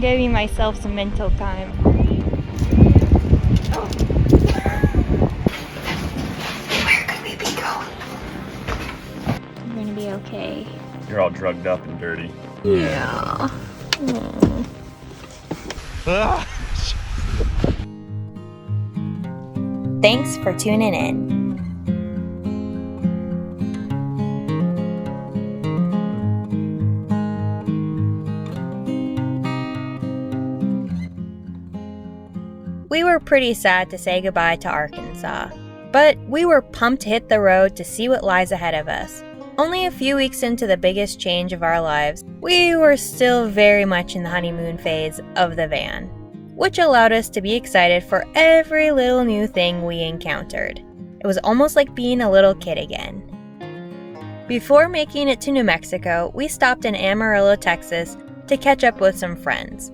giving myself some mental time. Where could we be going? I'm gonna be okay. You're all drugged up and dirty. Yeah. Thanks for tuning in. We were pretty sad to say goodbye to Arkansas, but we were pumped to hit the road to see what lies ahead of us. Only a few weeks into the biggest change of our lives, we were still very much in the honeymoon phase of the van, which allowed us to be excited for every little new thing we encountered. It was almost like being a little kid again. Before making it to New Mexico, we stopped in Amarillo, Texas to catch up with some friends.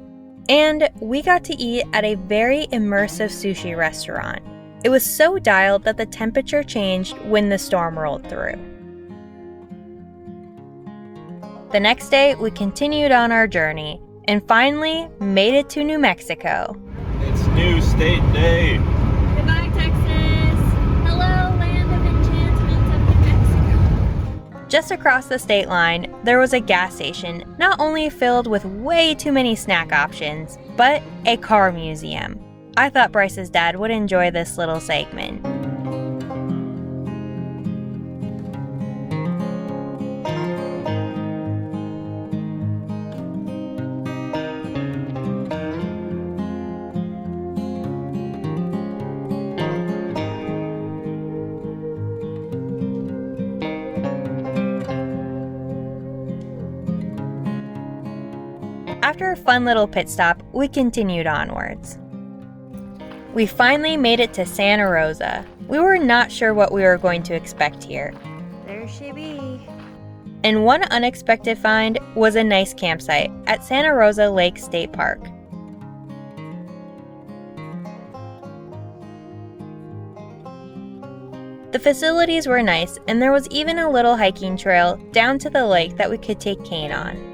And we got to eat at a very immersive sushi restaurant. It was so dialed that the temperature changed when the storm rolled through. The next day, we continued on our journey and finally made it to New Mexico. It's New State Day. Goodbye, Texas. Hello, land of enchantment of New Mexico. Just across the state line, there was a gas station not only filled with way too many snack options, but a car museum. I thought Bryce's dad would enjoy this little segment. After a fun little pit stop, we continued onwards. We finally made it to Santa Rosa. We were not sure what we were going to expect here. There she be. And one unexpected find was a nice campsite at Santa Rosa Lake State Park. The facilities were nice, and there was even a little hiking trail down to the lake that we could take Kain on.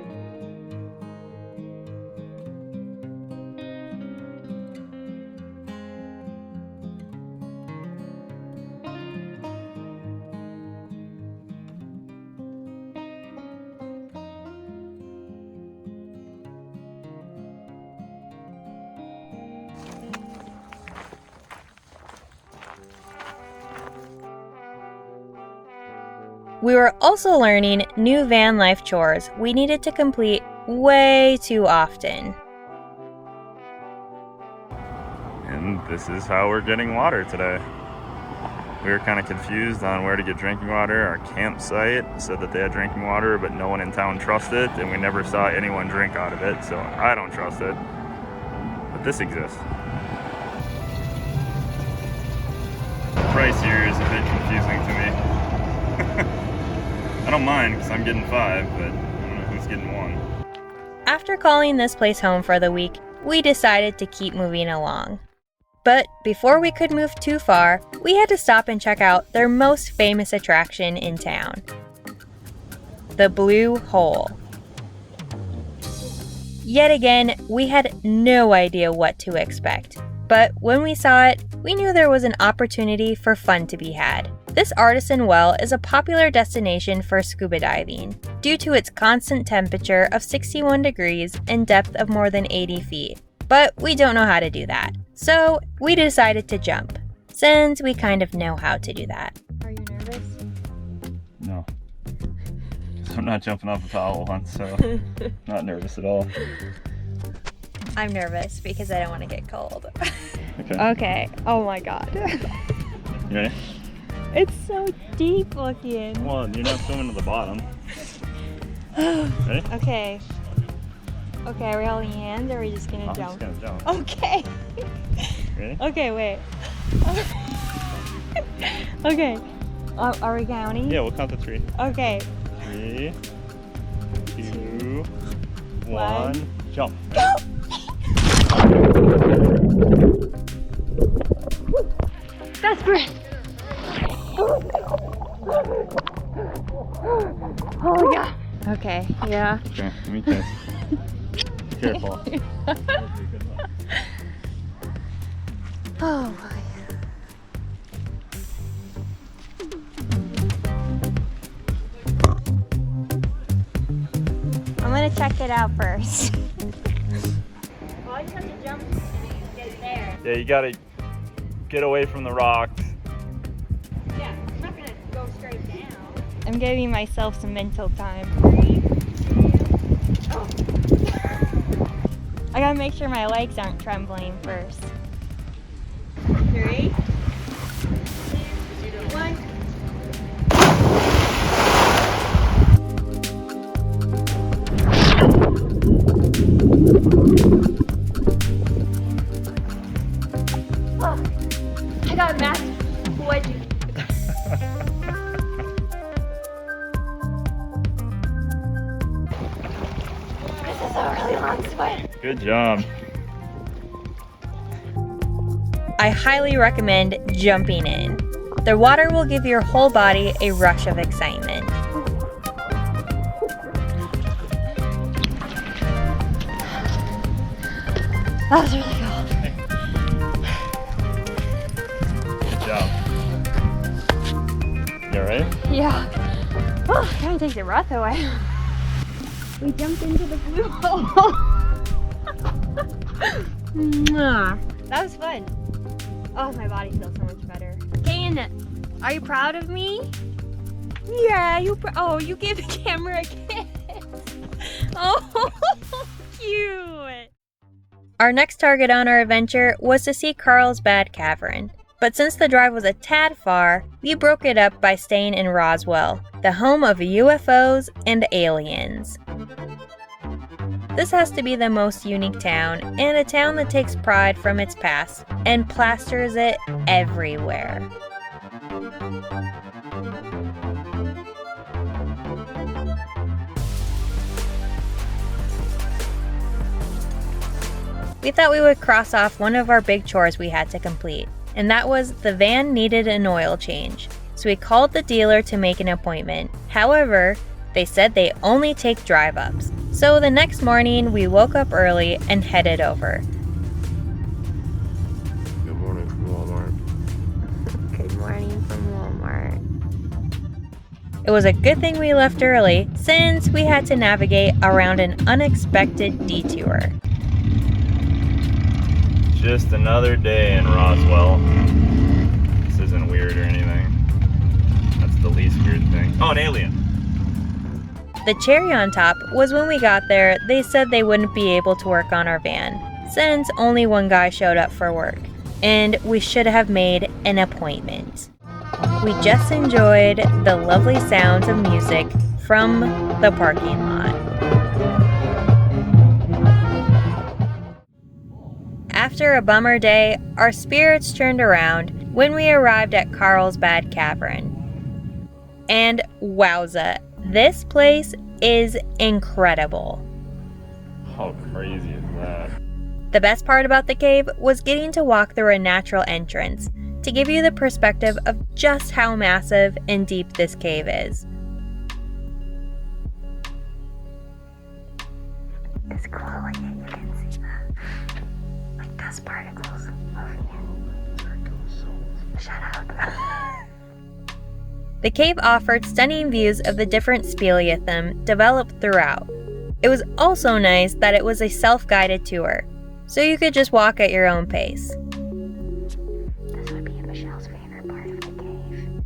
We were also learning new van life chores we needed to complete way too often. And this is how we're getting water today. We were kind of confused on where to get drinking water. Our campsite said that they had drinking water, but no one in town trusted it, and we never saw anyone drink out of it, so I don't trust it. But this exists. The price here is a bit confusing to me. I don't mind because I'm getting 5, but I don't know who's getting 1. After calling this place home for the week, we decided to keep moving along. But before we could move too far, we had to stop and check out their most famous attraction in town, the Blue Hole. Yet again, we had no idea what to expect. But when we saw it, we knew there was an opportunity for fun to be had. This artisan well is a popular destination for scuba diving due to its constant temperature of 61 degrees and depth of more than 80 feet. But we don't know how to do that, so we decided to jump, since we kind of know how to do that. Are you nervous? No. I'm not jumping off a towel once, so not nervous at all. I'm nervous because I don't want to get cold. Okay. Okay. Oh my god. You ready? It's so deep looking. Well, you're not swimming to the bottom. Ready? Okay. Okay, are we holding hands or are we just gonna I'm jump? just gonna jump. Okay. Ready? Okay, wait. Okay. Are we counting? Yeah, we'll count to 3. Okay. 3, 2, 1, One. jump. Desperate. Oh yeah. Okay. Yeah. Okay, let me test. careful. Oh boy. I'm gonna check it out first. Well, I just have to jump and get there. Yeah, you gotta get away from the rocks. Yeah, I'm not gonna go straight down. I'm giving myself some mental time. 3, 2, oh. I gotta make sure my legs aren't trembling first. 3, 2, 1. Oh, I got a massive wedgie. This is a really long swim. Good job. I highly recommend jumping in. The water will give your whole body a rush of excitement. That was really cool. Good job. You alright? Yeah. Oh, kind of takes the breath away. We jumped into the blue hole. That was fun. Oh, my body feels so much better. Kain, are you proud of me? Yeah, you gave the camera a kiss. Oh, cute. Our next target on our adventure was to see Carlsbad Cavern. But since the drive was a tad far, we broke it up by staying in Roswell, the home of UFOs and aliens. This has to be the most unique town, and a town that takes pride from its past and plasters it everywhere. We thought we would cross off one of our big chores we had to complete, and that was the van needed an oil change. So we called the dealer to make an appointment. However, they said they only take drive-ups. So the next morning, we woke up early and headed over. Good morning from Walmart. Good morning from Walmart. It was a good thing we left early, since we had to navigate around an unexpected detour. Just another day in Roswell. This isn't weird or anything. That's the least weird thing. Oh, an alien. The cherry on top was when we got there, they said they wouldn't be able to work on our van, since only one guy showed up for work, and we should have made an appointment. We just enjoyed the lovely sounds of music from the parking lot. After a bummer day, our spirits turned around when we arrived at Carlsbad Cavern. And wowza, this place is incredible. How crazy is that? The best part about the cave was getting to walk through a natural entrance to give you the perspective of just how massive and deep this cave is. It's cool, like you can see the dust particles over here. Shut up. The cave offered stunning views of the different speleothem developed throughout. It was also nice that it was a self-guided tour, so you could just walk at your own pace. This would be Michelle's favorite part of the cave.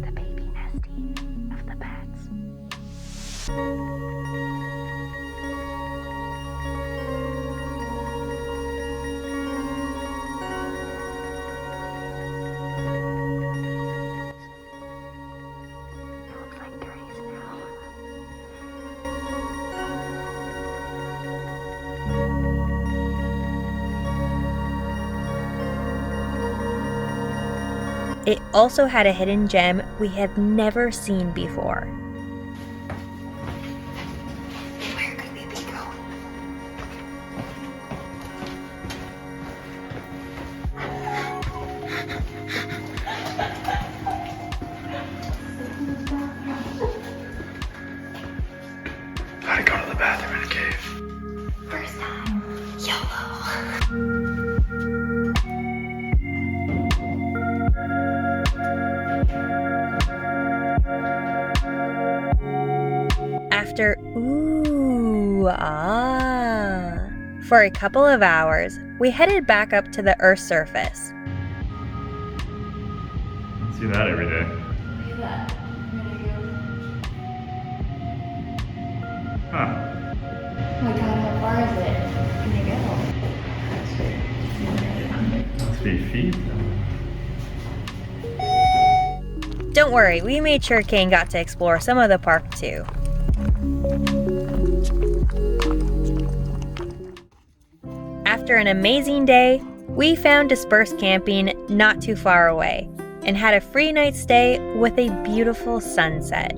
The baby nesting of the bats. It also had a hidden gem we had never seen before. Where could we be going? Gotta go to the bathroom in a cave. First time. YOLO. After for a couple of hours, we headed back up to the Earth's surface. I see that every day. Look at that. Huh. Oh my god, how far is it? Can you go? Must be feet. Don't worry, we made sure Kain got to explore some of the park too. After an amazing day, we found dispersed camping not too far away and had a free night stay with a beautiful sunset.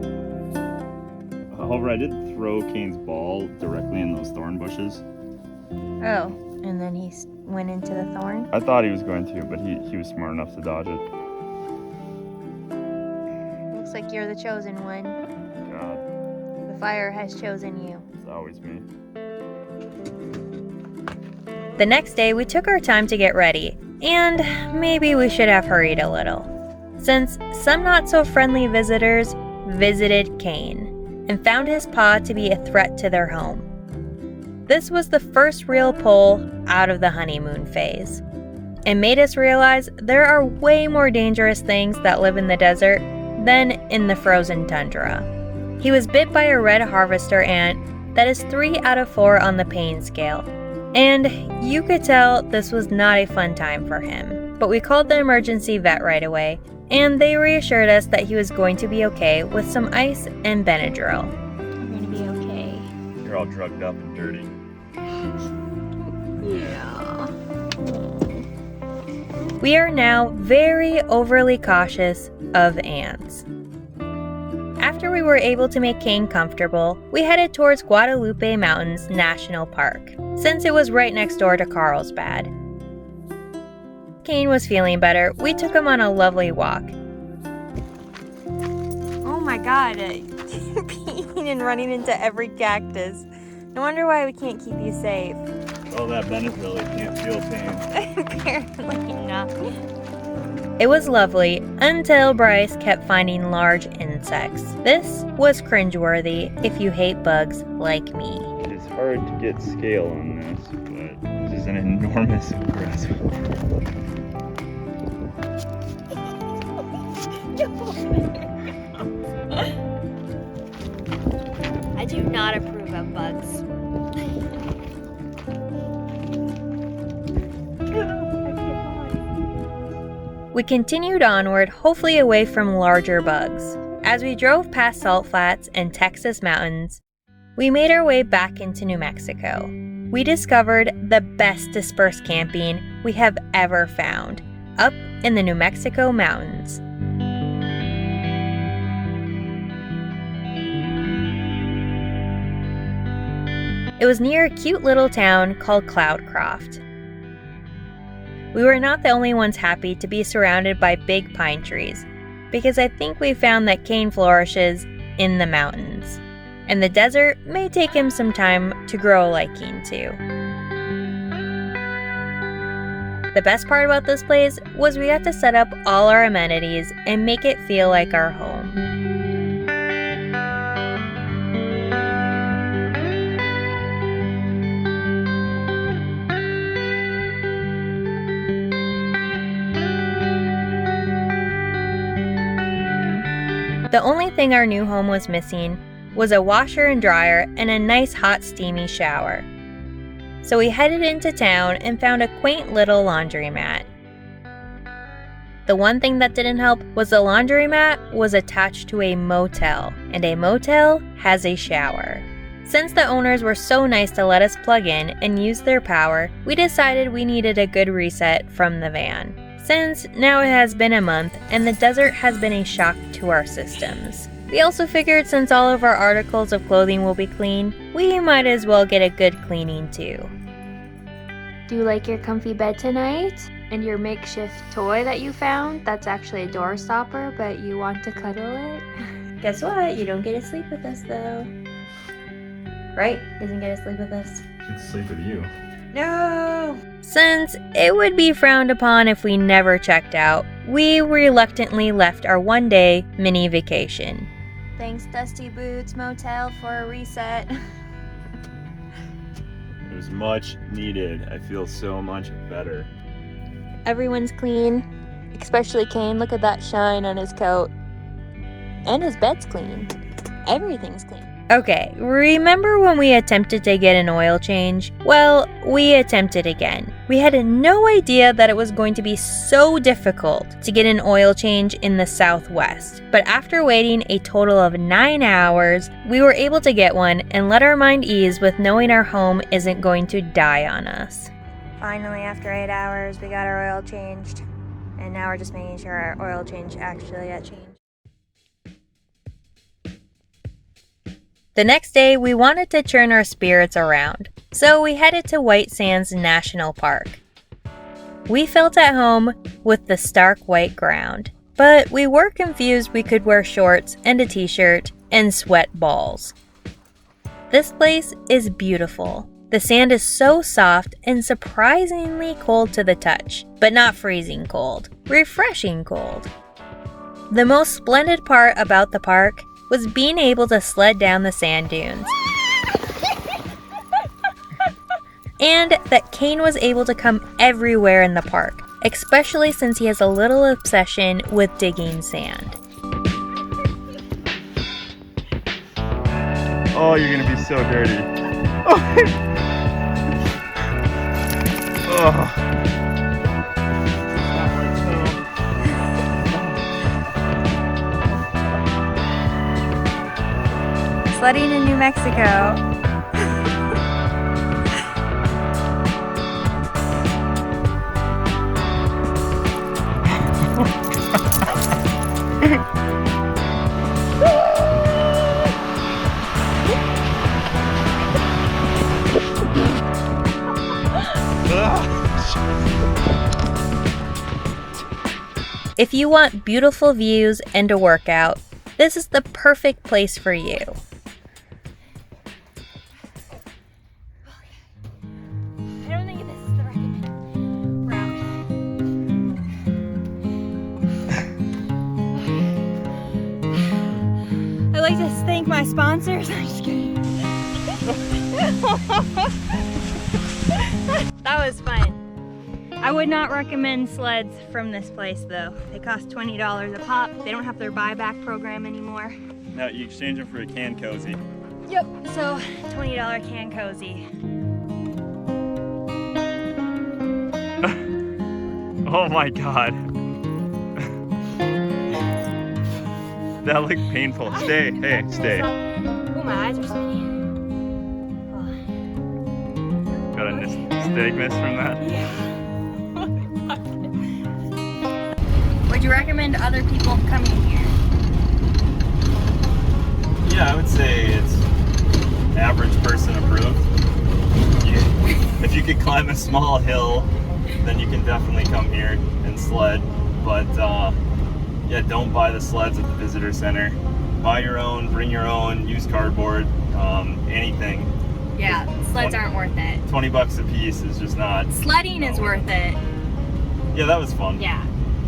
However, I did throw Kain's ball directly in those thorn bushes. Oh, and then he went into the thorn? I thought he was going to, but he was smart enough to dodge it. Looks like you're the chosen one. God, The fire has chosen you. it's always me. The next day, we took our time to get ready, and maybe we should have hurried a little, since some not-so-friendly visitors visited Kain and found his paw to be a threat to their home. This was the first real pull out of the honeymoon phase, and made us realize there are way more dangerous things that live in the desert than in the frozen tundra. He was bit by a red harvester ant that is 3 out of 4 on the pain scale. And you could tell this was not a fun time for him. But we called the emergency vet right away, and they reassured us that he was going to be okay with some ice and Benadryl. You're gonna be okay. You're all drugged up and dirty. Yeah. We are now very overly cautious of ants. After we were able to make Kain comfortable, we headed towards Guadalupe Mountains National Park, since it was right next door to Carlsbad. Kain was feeling better. We took him on a lovely walk. Oh my god, peeing and running into every cactus. No wonder why we can't keep you safe. Oh, that Benadryl, you can't feel pain. Apparently not. It was lovely until Bryce kept finding large insects. This was cringeworthy if you hate bugs like me. It is hard to get scale on this, but this is an enormous grasshopper. I do not approve of bugs. We continued onward, hopefully away from larger bugs. As we drove past salt flats and Texas mountains, we made our way back into New Mexico. We discovered the best dispersed camping we have ever found, up in the New Mexico mountains. It was near a cute little town called Cloudcroft. We were not the only ones happy to be surrounded by big pine trees, because I think we found that Kain flourishes in the mountains, and the desert may take him some time to grow a liking to. The best part about this place was we got to set up all our amenities and make it feel like our home. The only thing our new home was missing was a washer and dryer and a nice hot steamy shower. So we headed into town and found a quaint little laundromat. The one thing that didn't help was the laundromat was attached to a motel, and a motel has a shower. Since the owners were so nice to let us plug in and use their power, we decided we needed a good reset from the van, since now it has been a month and the desert has been a shock to our systems. We also figured since all of our articles of clothing will be clean, we might as well get a good cleaning too. Do you like your comfy bed tonight? And your makeshift toy that you found? That's actually a door stopper, but you want to cuddle it? Guess what? You don't get to sleep with us though. Right? Doesn't get to sleep with us. Should sleep with you. No! Since it would be frowned upon if we never checked out, we reluctantly left our one-day mini vacation. Thanks, Dusty Boots Motel, for a reset. It was much needed. I feel so much better. Everyone's clean, especially Kain. Look at that shine on his coat. And his bed's clean. Everything's clean. Okay, remember when we attempted to get an oil change? Well, we attempted again. We had no idea that it was going to be so difficult to get an oil change in the Southwest. But after waiting a total of 9 hours, we were able to get one and let our mind ease with knowing our home isn't going to die on us. Finally, after 8 hours, we got our oil changed. And now we're just making sure our oil change actually got changed. The next day, we wanted to turn our spirits around, so we headed to White Sands National Park. We felt at home with the stark white ground, but we were confused we could wear shorts and a t-shirt and sweat balls. This place is beautiful. The sand is so soft and surprisingly cold to the touch, but not freezing cold, refreshing cold. The most splendid part about the park was being able to sled down the sand dunes. And that Kain was able to come everywhere in the park, especially since he has a little obsession with digging sand. Oh, you're gonna be so dirty. Oh. Sledding in New Mexico. If you want beautiful views and a workout, this is the perfect place for you. I'd like to thank my sponsors. I'm just kidding. That was fun. I would not recommend sleds from this place though. They cost $20 a pop. They don't have their buyback program anymore. Now you exchange them for a can cozy. Yep, so $20 can cozy. Oh my god. That looked painful. Stay, hey, stay. Oh, my eyes are sweaty. Got a nystagmus from that? Yeah. Would you recommend other people coming here? Yeah, I would say it's average person approved. If you could climb a small hill, then you can definitely come here and sled. But yeah, don't buy the sleds at the visitor center. Buy your own, bring your own, use cardboard, anything. Yeah, sleds aren't worth it. 20 bucks a piece is just not. Sledding is worth it. Yeah, that was fun. Yeah,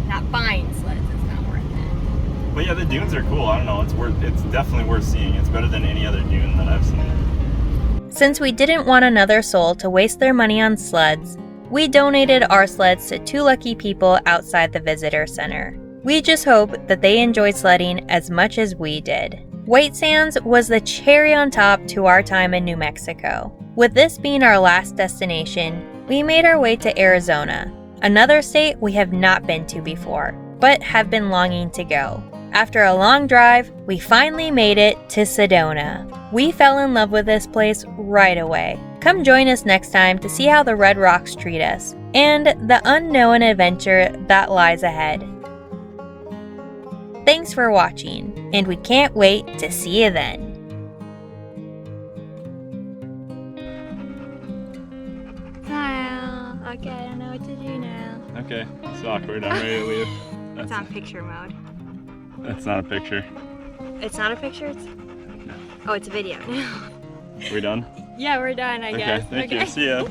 not buying sleds is not worth it. But yeah, the dunes are cool. I don't know, it's definitely worth seeing. It's better than any other dune that I've seen. Since we didn't want another soul to waste their money on sleds, we donated our sleds to 2 lucky people outside the visitor center. We just hope that they enjoyed sledding as much as we did. White Sands was the cherry on top to our time in New Mexico. With this being our last destination, we made our way to Arizona, another state we have not been to before, but have been longing to go. After a long drive, we finally made it to Sedona. We fell in love with this place right away. Come join us next time to see how the Red Rocks treat us, and the unknown adventure that lies ahead. Thanks for watching, and we can't wait to see you then. Smile. Okay, I don't know what to do now. Okay, it's awkward. I'm ready to leave. It's on picture mode. That's not a picture. It's not a picture? It's... No. Oh, it's a video. We done? Yeah, we're done, I guess. Okay, thank you. See ya.